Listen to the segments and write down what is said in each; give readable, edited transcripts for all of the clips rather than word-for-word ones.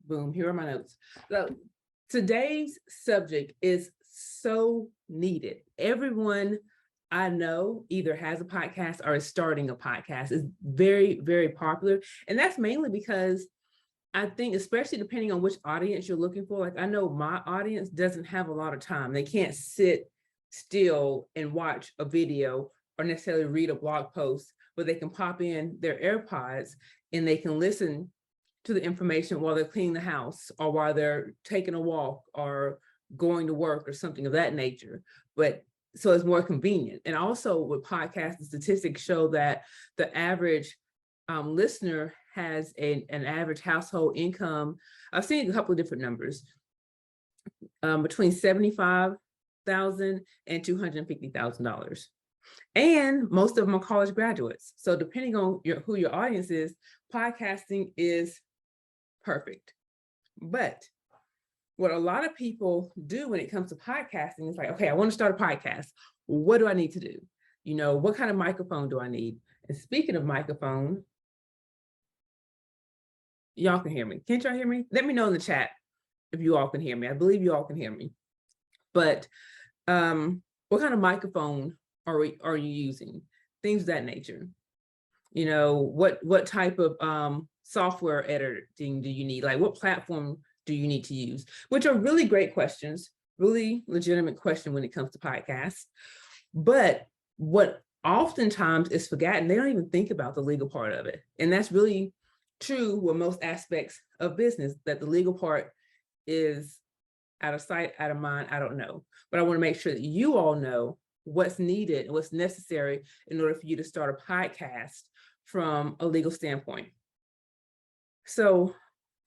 boom, here are my notes. So today's subject is so needed. Everyone I know either has a podcast or is starting a podcast. It's very, very popular. And that's mainly because I think, especially depending on which audience you're looking for, like I know my audience doesn't have a lot of time. They can't sit still and watch a video or necessarily read a blog post, but they can pop in their AirPods and they can listen to the information while they're cleaning the house or while they're taking a walk or going to work or something of that nature. But so it's more convenient. And also with podcasts, the statistics show that the average listener has an average household income. I've seen a couple of different numbers, between $75,000 and $250,000. And most of them are college graduates. So depending on who your audience is, podcasting is perfect. But what a lot of people do when it comes to podcasting is like, okay, I want to start a podcast. What do I need to do? You know, what kind of microphone do I need? And speaking of microphone, y'all can hear me. Can't y'all hear me? Let me know in the chat if you all can hear me. I believe you all can hear me. But what kind of microphone are you using? Things of that nature. You know, what type of software editing do you need? Like what platform do you need to use? Which are really great questions, really legitimate question when it comes to podcasts. But what oftentimes is forgotten, they don't even think about the legal part of it. And that's really true with most aspects of business, that the legal part is out of sight, out of mind, I don't know. But I want to make sure that you all know what's needed and what's necessary in order for you to start a podcast from a legal standpoint. So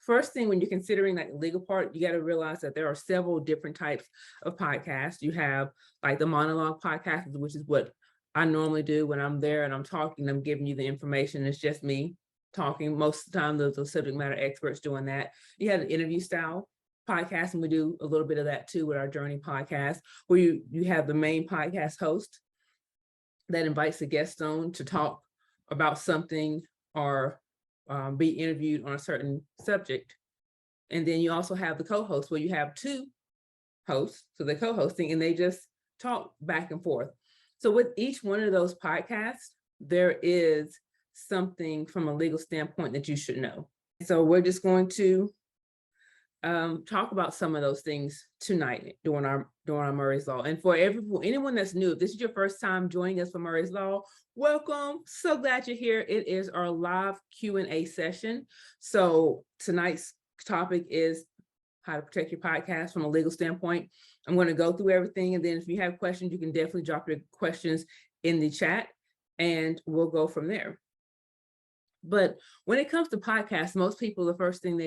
first thing, when you're considering like the legal part, you got to realize that there are several different types of podcasts. You have like the monologue podcast, which is what I normally do when I'm there and I'm talking, I'm giving you the information. It's just me talking. Most of the time, those are subject matter experts doing that. You have an interview style podcast, and we do a little bit of that too with our Journey podcast, where you have the main podcast host that invites a guest on to talk about something or be interviewed on a certain subject. And then you also have the co-host, where you have two hosts, so they're co-hosting, and they just talk back and forth. So with each one of those podcasts, there is something from a legal standpoint that you should know. So we're just going to talk about some of those things tonight during our Murray's Law. And for anyone that's new, if this is your first time joining us for Murray's Law, welcome. So glad you're here. It is our live Q&A session. So tonight's topic is how to protect your podcast from a legal standpoint. I'm going to go through everything, and then if you have questions, you can definitely drop your questions in the chat and we'll go from there. But when it comes to podcasts, most people, the first thing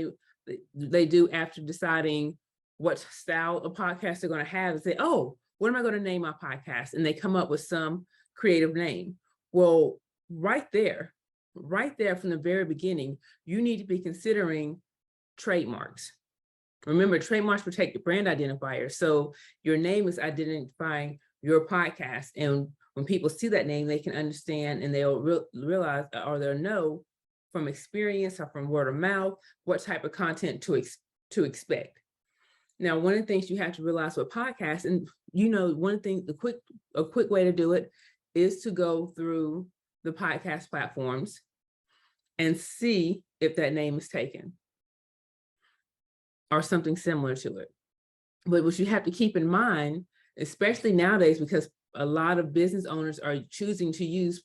they do after deciding what style of podcast they're going to have is say, oh, what am I going to name my podcast? And they come up with some creative name. Well, right there from the very beginning, you need to be considering trademarks. Remember, trademarks protect your brand identifier. So your name is identifying your podcast. And when people see that name, they can understand and they'll realize, or they'll know from experience or from word of mouth, what type of content to expect. Now, one of the things you have to realize with podcasts, and you know, one thing, a quick way to do it is to go through the podcast platforms and see if that name is taken or something similar to it. But what you have to keep in mind, especially nowadays, because a lot of business owners are choosing to use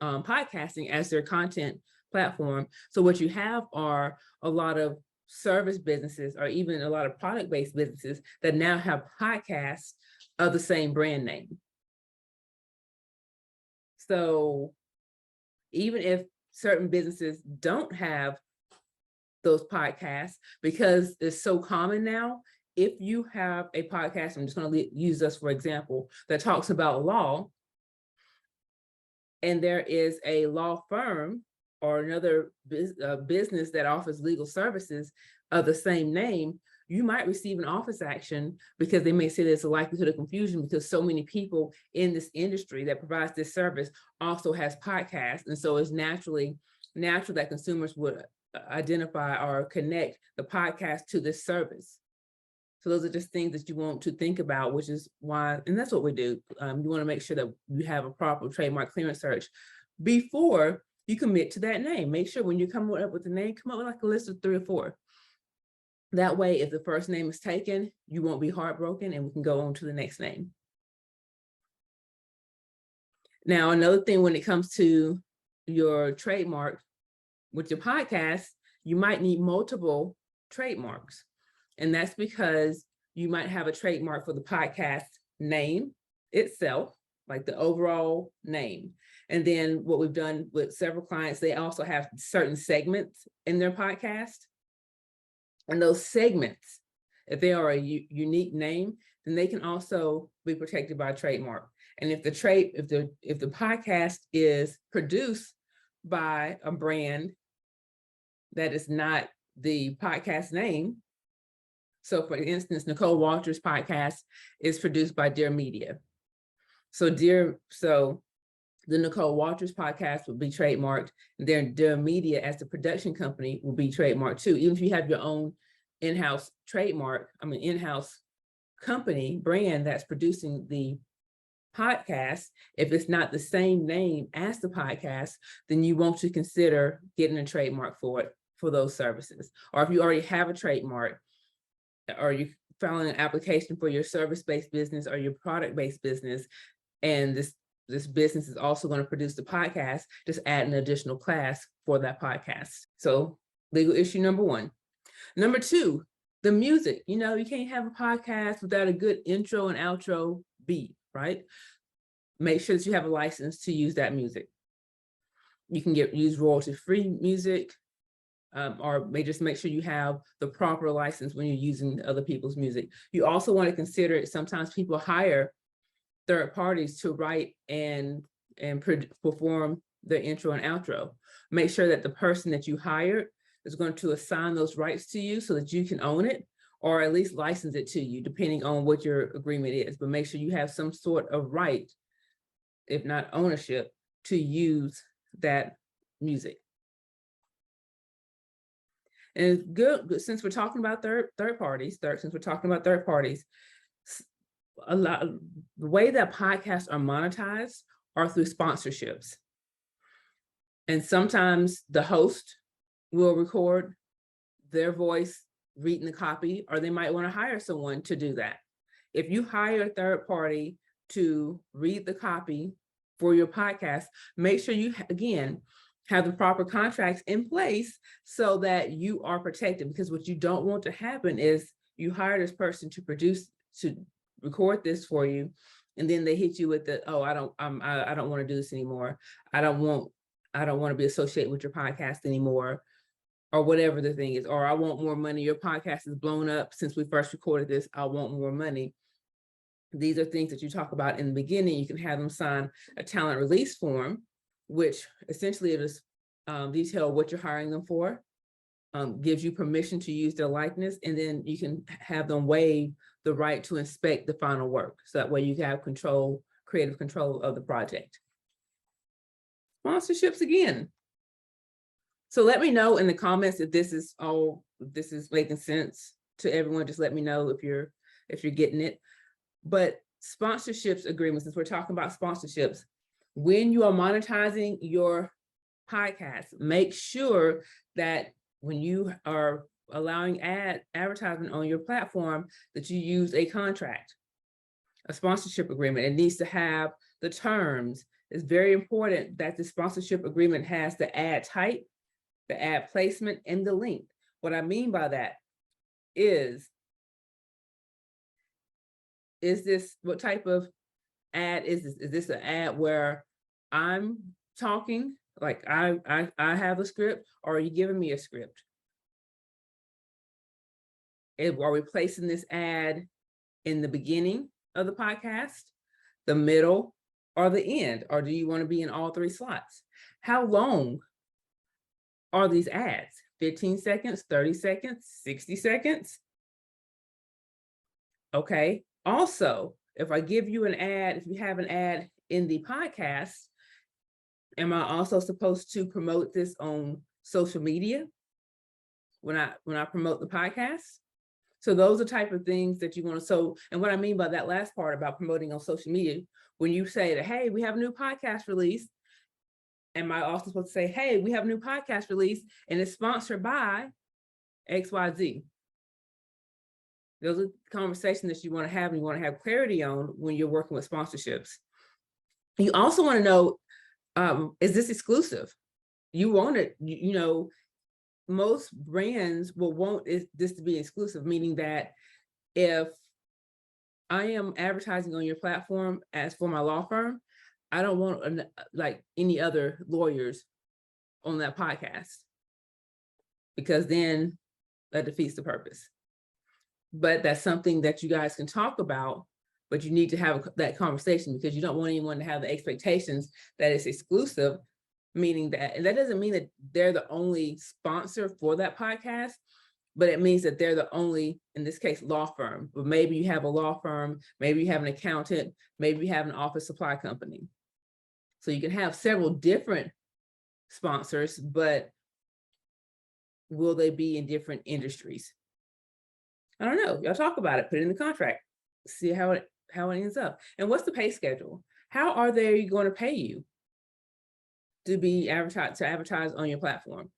podcasting as their content platform. So what you have are a lot of service businesses or even a lot of product-based businesses that now have podcasts of the same brand name. So even if certain businesses don't have those podcasts, because it's so common now, if you have a podcast, I'm just going to use us for example, that talks about law, and there is a law firm or another business that offers legal services of the same name, you might receive an office action because they may say there's a likelihood of confusion because so many people in this industry that provides this service also has podcasts. And so it's natural that consumers would identify or connect the podcast to this service. So those are just things that you want to think about, which is why, and that's what we do. You want to make sure that you have a proper trademark clearance search before you commit to that name. Make sure when you come up with the name, come up with like a list of 3 or 4. That way, if the first name is taken, you won't be heartbroken and we can go on to the next name. Now, another thing when it comes to your trademark with your podcast, you might need multiple trademarks. And that's because you might have a trademark for the podcast name itself, like the overall name. And then what we've done with several clients, they also have certain segments in their podcast. And those segments, if they are a unique name, then they can also be protected by trademark. And if the podcast is produced by a brand that is not the podcast name, so for instance, Nicole Walters' podcast is produced by Dear Media. So the Nicole Walters podcast will be trademarked, and then Dear Media as the production company will be trademarked too. Even if you have your own in-house in-house company brand that's producing the podcast, if it's not the same name as the podcast, then you want to consider getting a trademark for it, for those services. Or if you already have a trademark, or you filing an application for your service-based business or your product-based business, and this business is also going to produce the podcast, just add an additional class for that podcast. So legal issue number 1. Number 2, the music. You can't have a podcast without a good intro and outro beat, right? Make sure that you have a license to use that music. You can use royalty-free music, or just make sure you have the proper license when you're using other people's music. You also want to consider, sometimes people hire third parties to write and perform the intro and outro. Make sure that the person that you hired is going to assign those rights to you so that you can own it, or at least license it to you, depending on what your agreement is. But make sure you have some sort of right, if not ownership, to use that music. And it's good, since we're talking about third parties, the way that podcasts are monetized are through sponsorships. And sometimes the host will record their voice reading the copy, or they might want to hire someone to do that. If you hire a third party to read the copy for your podcast, make sure you, again, have the proper contracts in place so that you are protected, because what you don't want to happen is you hire this person to record this for you, and then they hit you with the, oh, I don't want to do this anymore. I don't want to be associated with your podcast anymore, or whatever the thing is, or I want more money. Your podcast is blown up since we first recorded this. I want more money. These are things that you talk about in the beginning. You can have them sign a talent release form, which essentially it is detail what you're hiring them for, gives you permission to use their likeness, and then you can have them waive the right to inspect the final work. So that way you can have creative control of the project. Sponsorships again. So let me know in the comments if this is making sense to everyone. Just let me know if you're getting it. But sponsorships agreements, since we're talking about sponsorships, when you are monetizing your podcast, make sure that when you are allowing advertisement on your platform, that you use a contract, a sponsorship agreement. It needs to have the terms. It's very important that the sponsorship agreement has the ad type, the ad placement, and the length. What I mean by that is this, what type of ad is this? Is this an ad where I'm talking, like I have a script, or are you giving me a script? Are we placing this ad in the beginning of the podcast, the middle, or the end? Or do you want to be in all 3 slots? How long are these ads? 15 seconds, 30 seconds, 60 seconds? Okay. Also, if I give you an ad, if you have an ad in the podcast, am I also supposed to promote this on social media? when I promote the podcast. So those are type of things that you want to, so, and what I mean by that last part about promoting on social media, when you say that, hey, we have a new podcast release, am I also supposed to say, hey, we have a new podcast release and it's sponsored by XYZ? Those are conversations that you want to have and you want to have clarity on when you're working with sponsorships. You also want to know, is this exclusive? You want it, you know, most brands will want this to be exclusive, meaning that if I am advertising on your platform as for my law firm, I don't want like any other lawyers on that podcast, because then that defeats the purpose. But that's something that you guys can talk about, but you need to have that conversation, because you don't want anyone to have the expectations that it's exclusive, meaning that, and that doesn't mean that they're the only sponsor for that podcast, but it means that they're the only, in this case, law firm. But maybe you have a law firm, maybe you have an accountant, maybe you have an office supply company. So you can have several different sponsors, but will they be in different industries? I don't know. Y'all talk about it, put it in the contract, see how it ends up. And what's the pay schedule? How are they going to pay you to be advertise on your platform?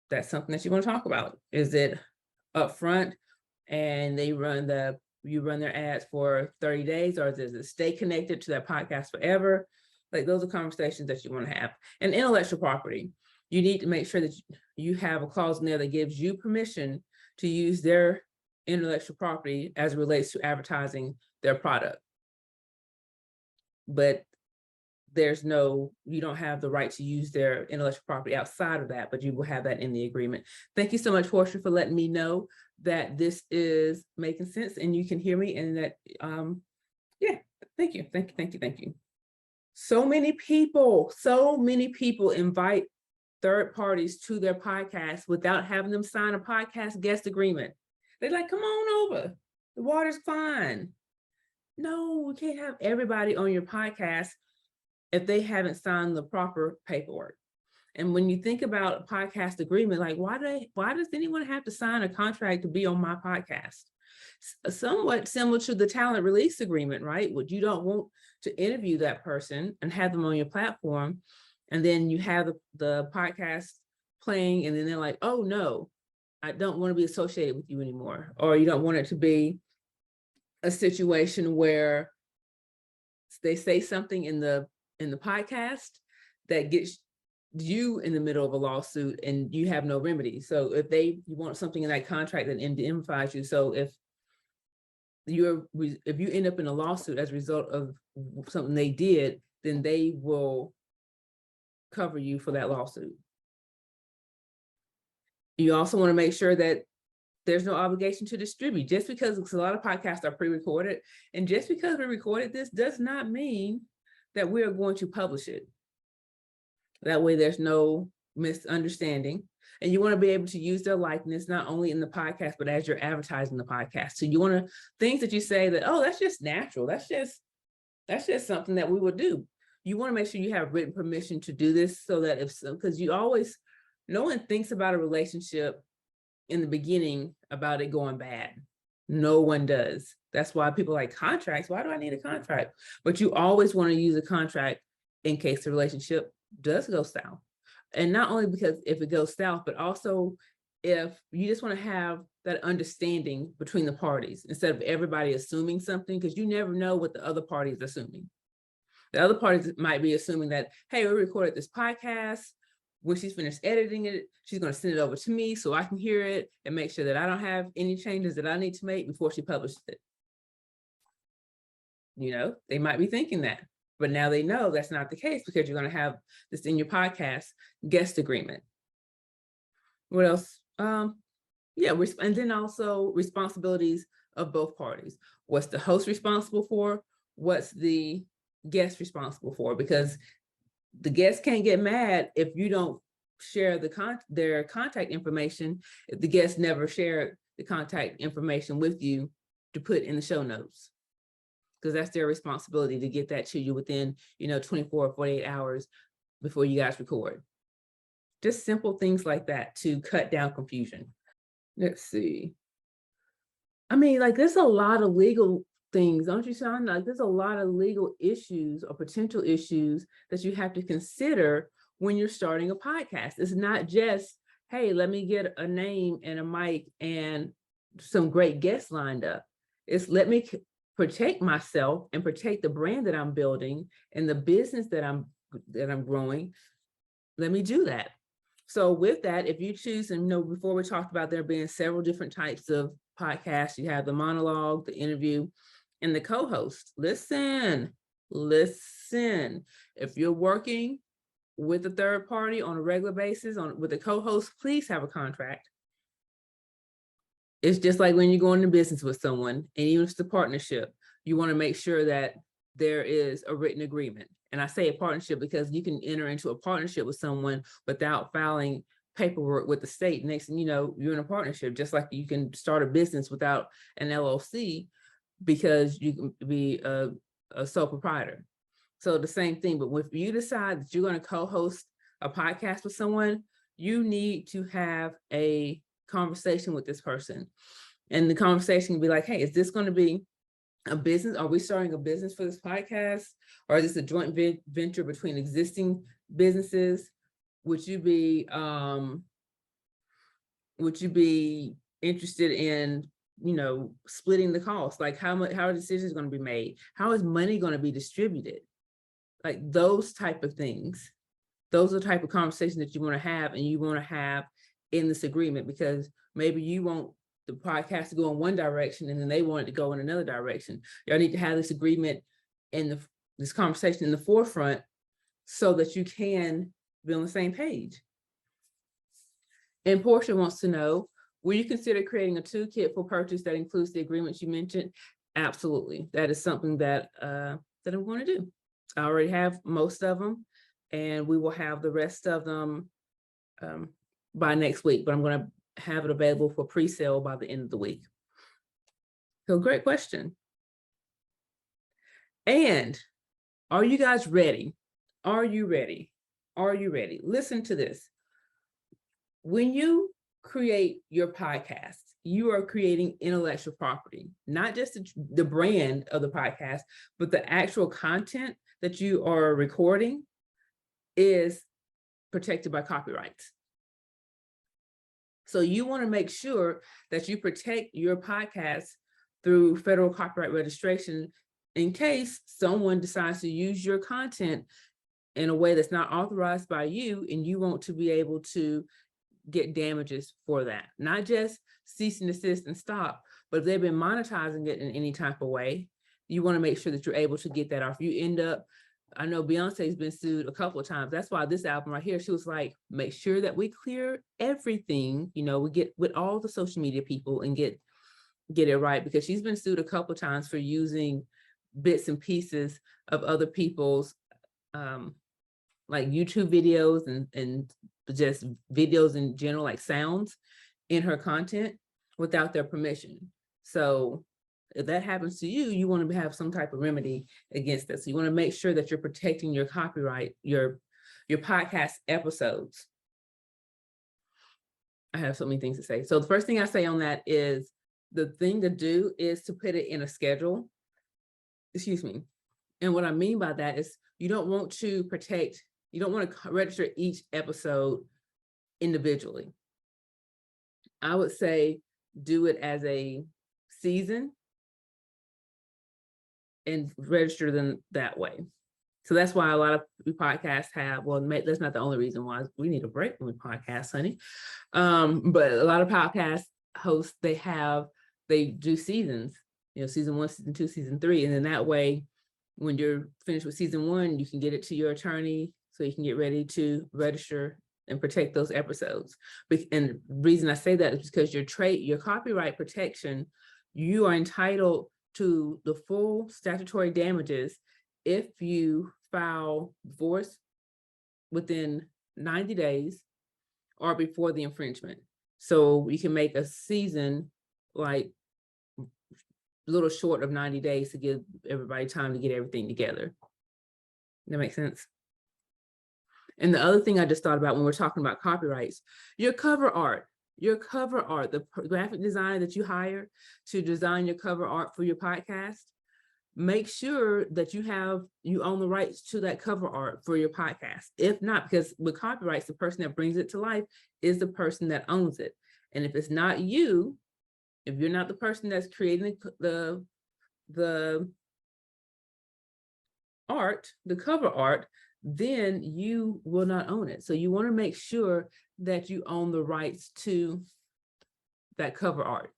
That's something that you want to talk about. Is it upfront and you run their ads for 30 days, or does it stay connected to that podcast forever? Like, those are conversations that you want to have. And intellectual property, you need to make sure that you have a clause in there that gives you permission to use their intellectual property as it relates to advertising their product. But you don't have the right to use their intellectual property outside of that, but you will have that in the agreement. Thank you so much, Portia, for letting me know that this is making sense and you can hear me, and that, yeah, thank you. So many people invite third parties to their podcast without having them sign a podcast guest agreement. They're like, come on over, the water's fine. No, we can't have everybody on your podcast if they haven't signed the proper paperwork. And when you think about a podcast agreement, like, why does anyone have to sign a contract to be on my podcast? Somewhat similar to the talent release agreement, right? What you don't want to interview that person and have them on your platform, and then you have the podcast playing, and then they're like, oh no, I don't want to be associated with you anymore. Or you don't want it to be a situation where they say something in the podcast that gets you in the middle of a lawsuit and you have no remedy. So if you want something in that contract that indemnifies you, so if you end up in a lawsuit as a result of something they did, then they will cover you for that lawsuit. You also want to make sure that there's no obligation to distribute, just because a lot of podcasts are pre-recorded, and just because we recorded this does not mean that we are going to publish it. That way there's no misunderstanding. And you want to be able to use their likeness, not only in the podcast, but as you're advertising the podcast. So you want to, things that you say that, oh, that's just natural. That's just something that we would do. You want to make sure you have written permission to do this, so that because no one thinks about a relationship in the beginning about it going bad. No one does. That's why people like contracts. Why do I need a contract? But you always want to use a contract in case the relationship does go south. And not only because if it goes south, but also if you just want to have that understanding between the parties, instead of everybody assuming something, because you never know what the other party is assuming. The other parties might be assuming that, hey, we recorded this podcast. When she's finished editing it, she's going to send it over to me so I can hear it and make sure that I don't have any changes that I need to make before she publishes it. You know, they might be thinking that, but now they know that's not the case, because you're going to have this in your podcast guest agreement. What else? Yeah, and then also responsibilities of both parties. What's the host responsible for? What's the guest responsible for? Because the guests can't get mad if you don't share their contact information, if the guests never share the contact information with you to put in the show notes, because that's their responsibility to get that to you within 24 or 48 hours before you guys record, Just simple things like that to cut down confusion. Let's see. I mean, like, there's a lot of legal things, don't you, Sean? Like, there's a lot of legal issues or potential issues that you have to consider when you're starting a podcast. It's not just, hey, let me get a name and a mic and some great guests lined up. It's let me protect myself and protect the brand that I'm building and the business that I'm growing. Let me do that. So with that, if you choose, and before we talked about there being several different types of podcasts, you have the monologue, the interview, and the co-host. Listen. If you're working with a third party on a regular basis, with a co-host, please have a contract. It's just like when you go into business with someone, and even if it's a partnership, you want to make sure that there is a written agreement. And I say a partnership because you can enter into a partnership with someone without filing paperwork with the state. Next thing you know, you're in a partnership, just like you can start a business without an LLC because you can be a sole proprietor. So the same thing, but if you decide that you're going to co-host a podcast with someone, you need to have a conversation with this person. And the conversation can be like, hey, is this going to be a business? Are we starting a business for this podcast? Or is this a joint venture between existing businesses? Would you be interested in, splitting the cost? Like how are decisions going to be made? How is money going to be distributed? Like those type of things. Those are the type of conversations that you want to have, and you want to have in this agreement, because maybe you want the podcast to go in one direction and then they want it to go in another direction. Y'all need to have this agreement and this conversation in the forefront so that you can be on the same page. And Portia wants to know, will you consider creating a toolkit for purchase that includes the agreements you mentioned? Absolutely. That is something that I'm going to do. I already have most of them, and we will have the rest of them by next week, but I'm going to have it available for pre-sale by the end of the week. So great question. And are you guys ready? Are you ready? Are you ready? Listen to this. When you create your podcast, you are creating intellectual property, not just the brand of the podcast, but the actual content that you are recording is protected by copyrights. So you want to make sure that you protect your podcast through federal copyright registration in case someone decides to use your content in a way that's not authorized by you, and you want to be able to get damages for that. Not just cease and desist and stop, but if they've been monetizing it in any type of way, you want to make sure that you're able to get that off. You end up, I know Beyonce's been sued a couple of times. That's why this album right here, she was like, make sure that we clear everything, we get with all the social media people and get it right, because she's been sued a couple of times for using bits and pieces of other people's like YouTube videos and just videos in general, like sounds in her content without their permission. So if that happens to you, you want to have some type of remedy against this. So you want to make sure that you're protecting your copyright, your podcast episodes. I have so many things to say. So the first thing I say on that is the thing to do is to put it in a schedule. Excuse me. And what I mean by that is you don't want to register each episode individually. I would say do it as a season and register them that way. So that's why a lot of podcasts have, well, that's not the only reason why. We need a break from podcasts, honey. But a lot of podcast hosts, they do seasons, season 1, season 2, season 3. And then that way, when you're finished with season 1, you can get it to your attorney so you can get ready to register and protect those episodes. And the reason I say that is because your copyright protection, you are entitled to the full statutory damages if you file divorce within 90 days or before the infringement. So we can make a season like a little short of 90 days to give everybody time to get everything together. That makes sense? And the other thing I just thought about when we're talking about copyrights, your cover art, the graphic designer that you hire to design your cover art for your podcast, make sure that you own the rights to that cover art for your podcast. If not, because with copyrights, the person that brings it to life is the person that owns it. And if it's not you, if you're not the person that's creating the art, the cover art, then you will not own it. So you want to make sure that you own the rights to that cover art.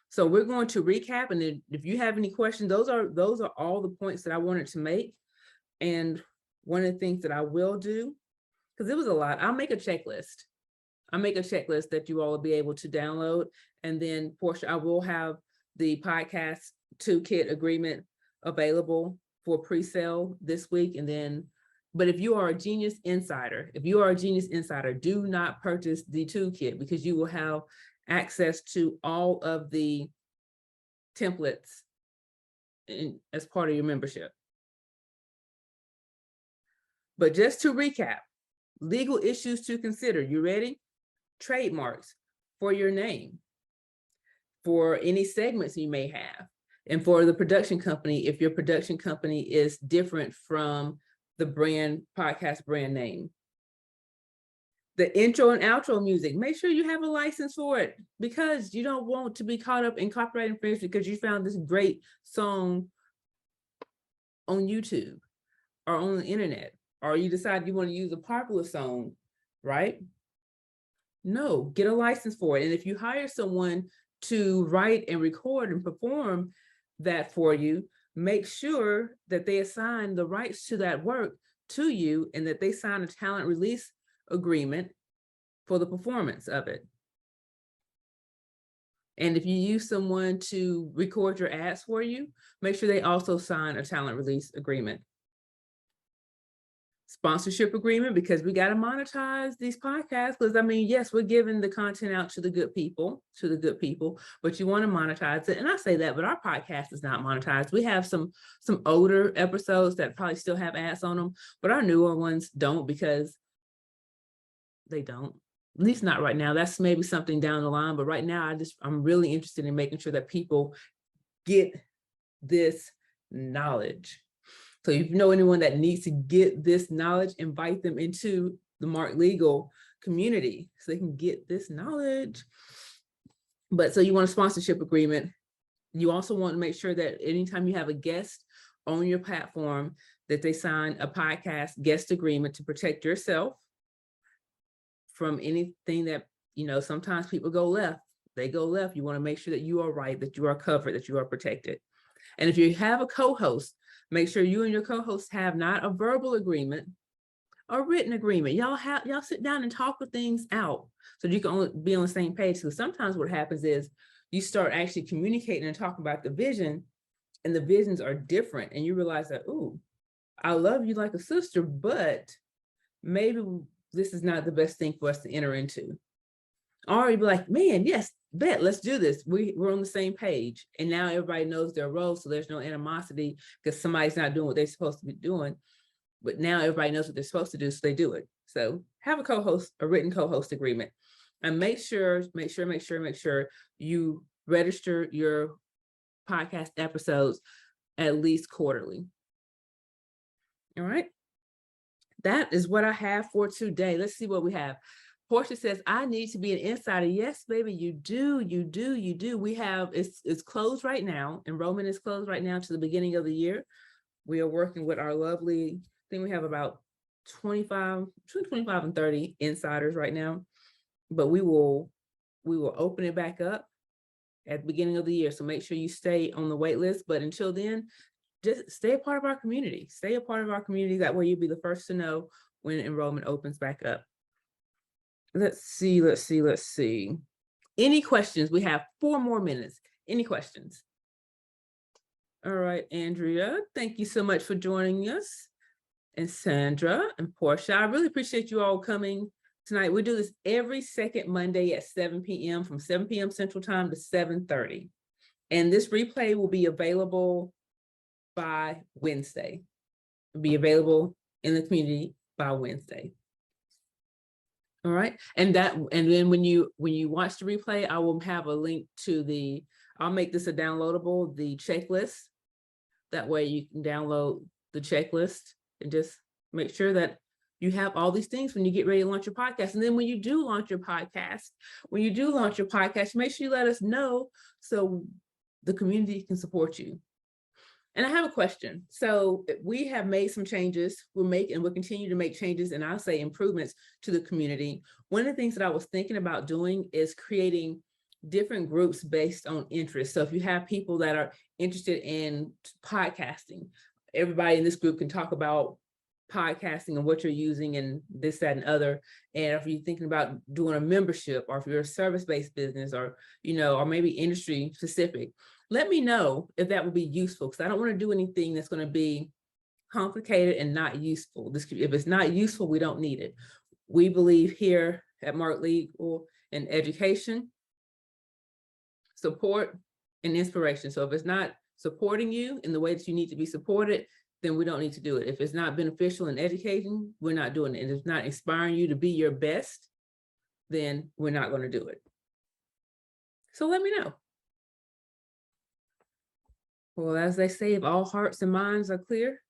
So we're going to recap, and if you have any questions, those are all the points that I wanted to make. And one of the things that I will do, because it was a lot, I'll make a checklist. I'll make a checklist that you all will be able to download. And then Portia, I will have the podcast Toolkit agreement available for pre-sale this week. And then, but if you are a Genius Insider, do not purchase the Toolkit, because you will have access to all of the templates as part of your membership. But just to recap, legal issues to consider. You ready? Trademarks for your name, for any segments you may have, and for the production company, if your production company is different from the podcast brand name. The intro and outro music, make sure you have a license for it, because you don't want to be caught up in copyright infringement because you found this great song on YouTube or on the internet, or you decide you want to use a popular song, right? No, get a license for it. And if you hire someone to write and record and perform that for you, make sure that they assign the rights to that work to you, and that they sign a talent release agreement for the performance of it. And if you use someone to record your ads for you, make sure they also sign a talent release agreement. Sponsorship agreement, because we got to monetize these podcasts. Because I mean, yes, we're giving the content out to the good people, but you want to monetize it. And I say that, but our podcast is not monetized. We have some older episodes that probably still have ads on them, but our newer ones don't, because they don't, at least not right now. That's maybe something down the line, but right now I'm really interested in making sure that people get this knowledge. So if you know anyone that needs to get this knowledge, invite them into the MARKEDlegal community so they can get this knowledge. But so you want a sponsorship agreement. You also want to make sure that anytime you have a guest on your platform, that they sign a podcast guest agreement to protect yourself from anything that, sometimes people go left. They go left. You want to make sure that you are right, that you are covered, that you are protected. And if you have a co-host, make sure you and your co-host have not a verbal agreement, a written agreement. Y'all sit down and talk with things out so you can only be on the same page. Because sometimes what happens is you start actually communicating and talking about the vision, and the visions are different. And you realize that, ooh, I love you like a sister, but maybe this is not the best thing for us to enter into. Or you'd be like, man, yes, bet, let's do this. We're on the same page. And now everybody knows their role, so there's no animosity because somebody's not doing what they're supposed to be doing. But now everybody knows what they're supposed to do, so they do it. So have a written co-host agreement. And make sure you register your podcast episodes at least quarterly. All right. That is what I have for today. Let's see what we have. Portia says, I need to be an insider. Yes, baby, you do. We have, it's closed right now. Enrollment is closed right now to the beginning of the year. We are working with our lovely, I think we have about between 25 and 30 insiders right now, but we will open it back up at the beginning of the year. So make sure you stay on the wait list. But until then, just stay a part of our community. Stay a part of our community. That way you'll be the first to know when enrollment opens back up. Let's see. Any questions? We have 4 more minutes. Any questions? All right, Andrea, thank you so much for joining us. And Sandra and Portia, I really appreciate you all coming tonight. We do this every second Monday at 7 p.m. from 7 p.m. Central Time to 7:30. And this replay will be available by Wednesday. It'll be available in the community by Wednesday. All right, and then when you watch the replay, I will have a link to I'll make this a downloadable, the checklist. That way you can download the checklist and just make sure that you have all these things when you get ready to launch your podcast. And then when you do launch your podcast, make sure you let us know so the community can support you. And I have a question. So we have made some changes. We'll continue to make changes, and I'll say improvements to the community. One of the things that I was thinking about doing is creating different groups based on interest. So if you have people that are interested in podcasting, everybody in this group can talk about podcasting and what you're using and this, that, and other. And if you're thinking about doing a membership, or if you're a service-based business, or, or maybe industry specific, let me know if that would be useful, because I don't want to do anything that's going to be complicated and not useful. If it's not useful, we don't need it. We believe here at MARKEDlegal in education, support, and inspiration. So if it's not supporting you in the way that you need to be supported, then we don't need to do it. If it's not beneficial in educating, we're not doing it. And if it's not inspiring you to be your best, then we're not going to do it. So let me know. Well, as they say, if all hearts and minds are clear,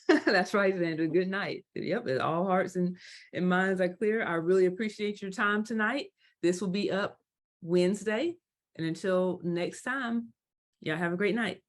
that's right, Sandra. Good night. Yep, if all hearts and minds are clear. I really appreciate your time tonight. This will be up Wednesday. And until next time, y'all have a great night.